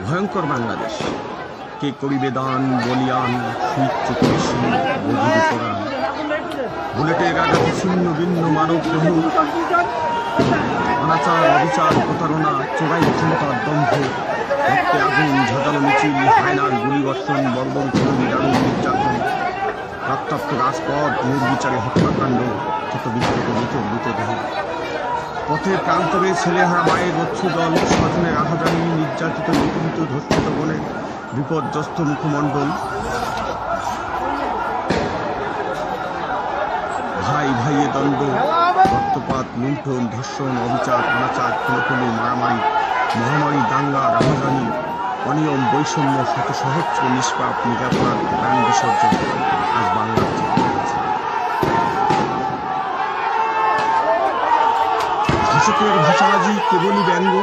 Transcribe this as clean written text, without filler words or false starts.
ভয়ঙ্কর বাংলাদেশ। কে করিবে দান বলিয়ান, সুইচ্ছ কৃষি বধির কোরআন। বুলেটের আঘাতে ছিন্ন ভিন্ন মানব দেহ, অনাচার অবিচার প্রতারণা, চোরাই ক্ষমতার দম্ভ, রক্তে আগুন ঝাঁঝালো মিছিল, হায়নার গুলিবর্ষণ, বর্বর নিদারুণ নির্যাতন, রক্তাক্ত রাজপথ, নির্বিচারে হত্যাকাণ্ড, ক্ষত বিক্ষত মৃতদেহ। পথের প্রান্তরে ছেলেহারা মায়ের বৎসদল, স্বজনের আহাজানি, নির্যাতিত নিপীড়িত ধর্ষিত বলে বিপর্যস্ত মুখমণ্ডল। ভাই ভাইয়ে দ্বন্দ্ব, রক্তপাত, লুণ্ঠন, ধর্ষণ, অবিচার, অনাচার, খুনোখুনি, মারামারি, মহামারী, দাঙ্গা, রাহাজানি, অনিয়ম, বৈষম্য, শত সহস্র নিষ্পাপ নিরাপরাধ প্রাণ বিসর্জন আজ বাংলার শাসকের ভাষাবাজি কেবলই ব্যঙ্গ।